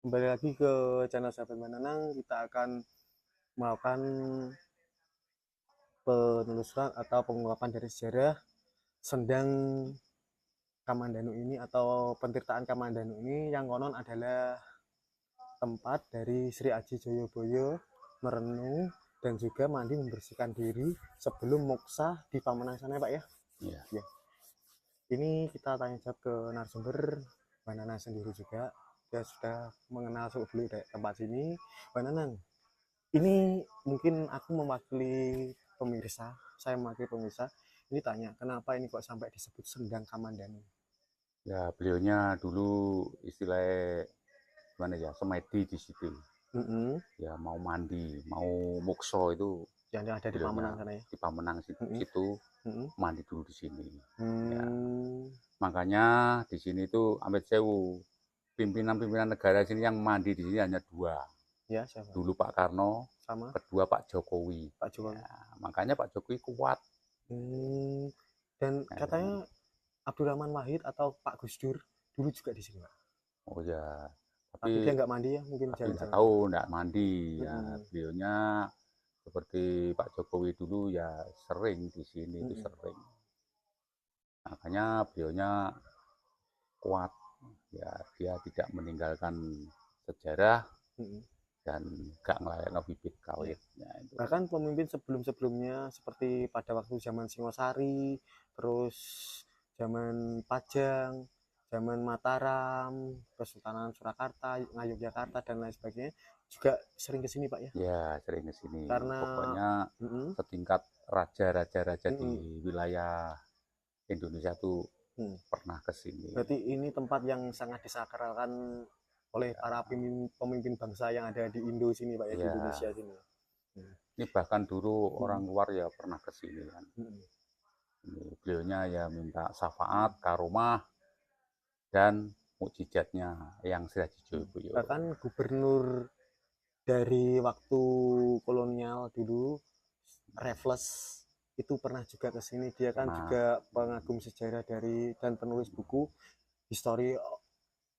Kembali lagi ke channel Sahabat Mananang. Kita akan melakukan penelusuran atau pengungkapan dari sejarah Sendang Kamandanu ini atau pentirtaan Kamandanu ini, yang konon adalah tempat dari Sri Aji Joyoboyo merenung dan juga mandi membersihkan diri sebelum moksa di Pamenang sana, Pak ya. Iya. Ya. Ini kita tanya jawab ke narasumber Mbak Nanang sendiri juga. Dia sudah mengenal seluk-beluk dari tempat sini. Mbak Nanang, ini mungkin aku mewakili pemirsa, saya mewakili pemirsa. Ini tanya, kenapa ini kok sampai disebut Sendang Kamandanu? Ya, beliaunya dulu istilahnya gimana ya, semedi di situ. Ya, mau mandi, mau mukso itu Yang ada di beliaunya Pamenang sana ya? di Pamenang situ mandi dulu di sini. Ya, Hmm. makanya di sini itu Amit Sewu, pimpinan-pimpinan negara sini yang mandi di sini hanya dua. Ya, siapa? Dulu Pak Karno, Sama kedua Pak Jokowi. Pak Jokowi. Ya, makanya Pak Jokowi kuat. Dan Ya, katanya Abdurrahman Wahid atau Pak Gus Dur dulu juga di sini, Pak. oh ya, Tapi dia tapi nggak mandi ya, mungkin nggak jarang-jarang. tahu, nggak mandi. Ya, beliaunya seperti Pak Jokowi dulu ya sering di sini itu sering. Makanya beliaunya kuat. Ya, dia tidak meninggalkan sejarah dan nggak ngelayani bibit kawit. Ya, itu. Bahkan pemimpin sebelum-sebelumnya seperti pada waktu zaman Singosari, terus zaman Pajang, zaman Mataram, Kesultanan Surakarta, Ngayogyakarta dan lain sebagainya juga sering ke sini, Pak ya. Ya, sering ke sini. Karena Pokoknya setingkat raja-raja di wilayah Indonesia tuh pernah ke sini. Berarti ini tempat yang sangat disakralkan oleh para pemimpin bangsa yang ada di Indo sini, Pak ya, di Indonesia sini. Ini bahkan dulu orang luar ya pernah ke sini kan. Ini beliaunya ya minta syafaat, karomah, dan mukjizatnya yang Sri Aji Joyoboyo. Bahkan gubernur dari waktu kolonial dulu, Raffles, itu pernah juga ke sini. Dia kan juga pengagum sejarah dari dan penulis buku History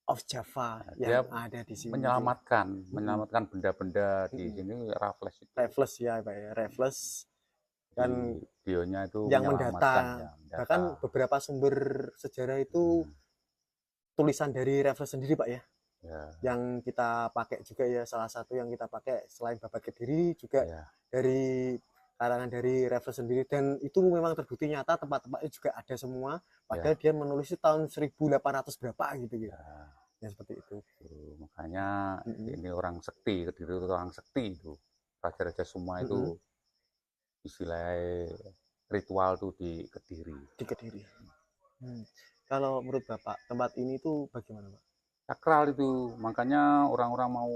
of Java yang ada di sini. Menyelamatkan benda-benda di sini. Raffles itu. Raffles ya, Pak ya. Raffles kan beliaunya itu yang mendata. Bahkan beberapa sumber sejarah itu tulisan dari Raffles sendiri, Pak ya. Yang kita pakai juga ya, salah satu yang kita pakai selain Babat Kediri juga dari karangan dari Raffles sendiri, dan itu memang terbukti nyata, tempat-tempatnya juga ada semua, padahal dia menulis tahun 1800 berapa gitu ya. Ya seperti itu. Makanya ini orang sekti, Kediri itu orang sekti itu. Raja-raja semua itu istilahnya ritual tuh di Kediri. Di Kediri. Kalau menurut Bapak, tempat ini tuh bagaimana, Pak? Sakral itu, makanya orang-orang mau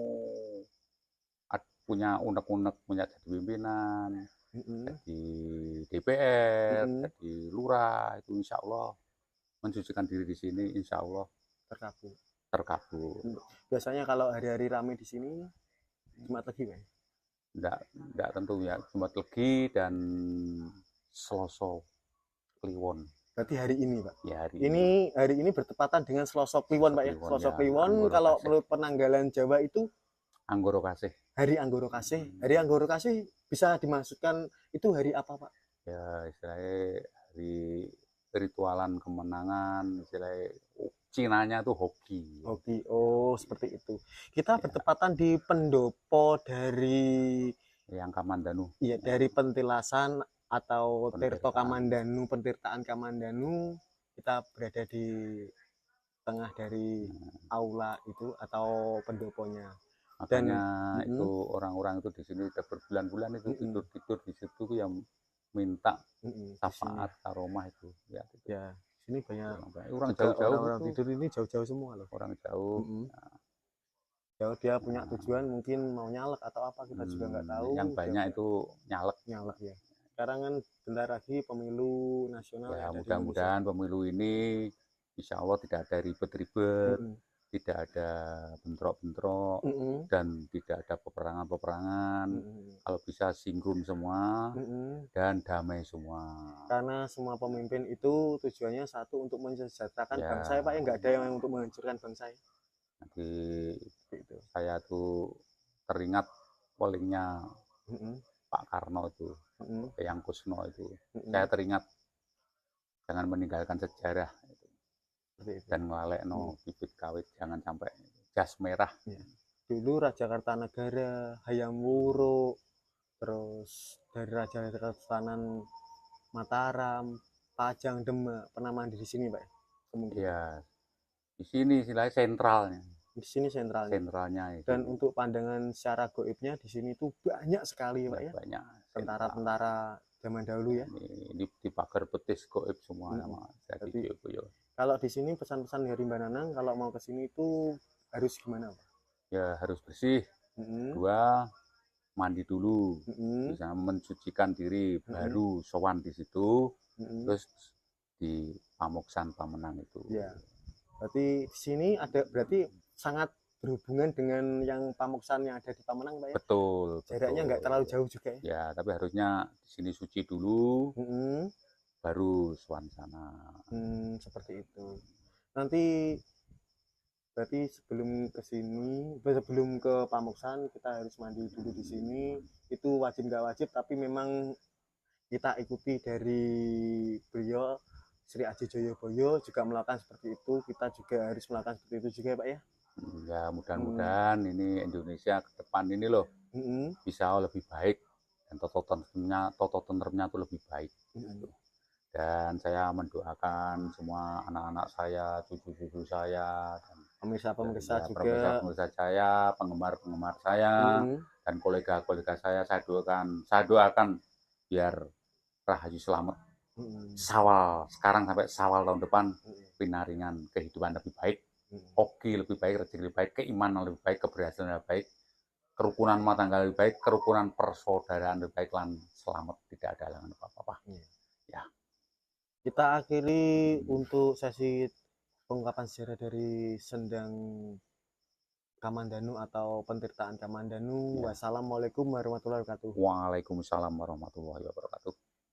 punya unek-unek, punya jadi pimpinan, jadi DPR, jadi lurah, itu insya Allah mensucikan diri di sini, insya Allah terkabul. Biasanya kalau hari-hari ramai di sini Jumat Legi, Pak? Enggak tentu ya, Jumat Legi dan Selasa Kliwon. Berarti hari ini, Pak? Ya, hari ini bertepatan dengan Selasa Kliwon, Pak ya. Selasa Kliwon, kalau menurut penanggalan Jawa itu Anggoro Kasih. Hari Anggoro Kasih. Hari Anggoro Kasih bisa dimaksudkan itu hari apa, Pak? Ya, istilahnya hari ritualan kemenangan, istilahnya Cinanya tuh hoki. Hoki, oh seperti itu. Kita bertepatan di pendopo dari yang Kamandanu. Iya, dari Pentilasan atau Tirto Kamandanu, pentirtaan Kamandanu. Kita berada di tengah dari aula itu atau pendoponya. Makanya itu orang-orang itu di sini udah berbulan-bulan itu tidur di situ yang minta syafaat karomah itu. Ya, sini banyak orang jauh-jauh, orang tidur ini jauh-jauh semua loh. Orang jauh. Jauh dia punya tujuan, mungkin mau nyalek atau apa, kita juga nggak tahu. Yang banyak itu nyalek ya. Sekarang kan bentar lagi pemilu nasional ya, mudah-mudahan pemilu ini insya Allah tidak ada ribet-ribet, tidak ada bentrok-bentrok, dan tidak ada peperangan-peperangan. Kalau bisa sinkron semua dan damai semua. Karena semua pemimpin itu tujuannya satu, untuk mensejahterakan bangsa ya, Pak ya, nggak ada yang untuk menghancurkan bangsa. Nanti saya tuh teringat walinya Pak Karno itu, Eyang Kusno itu. Saya teringat jangan meninggalkan sejarah itu. Dan ngelalekno bibit kawit, jangan sampai jas merah. Dulu Raja Kartanegara, Hayam Wuruk, terus dari Raja Kesultanan Mataram, Pajang, Demak pernah mandi di sini, Pak? Iya, di sini istilahnya sentralnya. Di sini sentralnya. Itu. Dan untuk pandangan secara goibnya di sini tuh banyak sekali, Pak ya. Banyak. Tentara-tentara zaman dahulu ya. Ini di pagar betis goib semua nama. Jadi kalau di sini pesan-pesan dari Mbak Nanang kalau mau ke sini itu harus gimana, Pak? Ya harus bersih. Dua, mandi dulu, bisa mensucikan diri, baru sowan di situ, terus di Pamuksan Pamenang itu. Ya. Berarti di sini ada berarti sangat berhubungan dengan yang Pamuksan yang ada di Pamenang, Pak ya? Betul. Jaraknya nggak terlalu jauh juga ya? Ya, tapi harusnya di sini suci dulu, baru sowan sana. Seperti itu. Nanti berarti sebelum ke sini, sebelum ke Pamuksan kita harus mandi dulu di sini. Itu wajib nggak wajib, tapi memang kita ikuti dari beliau Sri Aji Joyoboyo juga melakukan seperti itu. Kita juga harus melakukan seperti itu juga ya, Pak ya. Ya mudah-mudahan ini Indonesia ke depan ini loh bisa lebih baik dan toto tentremnya tuh lebih baik. Dan saya mendoakan semua anak-anak saya, cucu-cucu saya, dan pemirsa juga, pemirsa saya, penggemar saya, dan kolega-kolega saya doakan biar Rahayu selamat. Sawal sekarang sampai Sawal tahun depan pinaringan kehidupan lebih baik, hoki lebih baik, rezeki lebih baik, keimanan lebih baik, keberhasilan lebih baik, kerukunan rumah tangga lebih baik, kerukunan persaudaraan lebih baik, lan selamat, tidak ada halangan apa-apa. Ya. Kita akhiri untuk sesi pengungkapan sejarah dari Sendang Kamandanu atau Pentirtaan Kamandanu. Wassalamualaikum warahmatullahi wabarakatuh. Waalaikumsalam warahmatullahi wabarakatuh.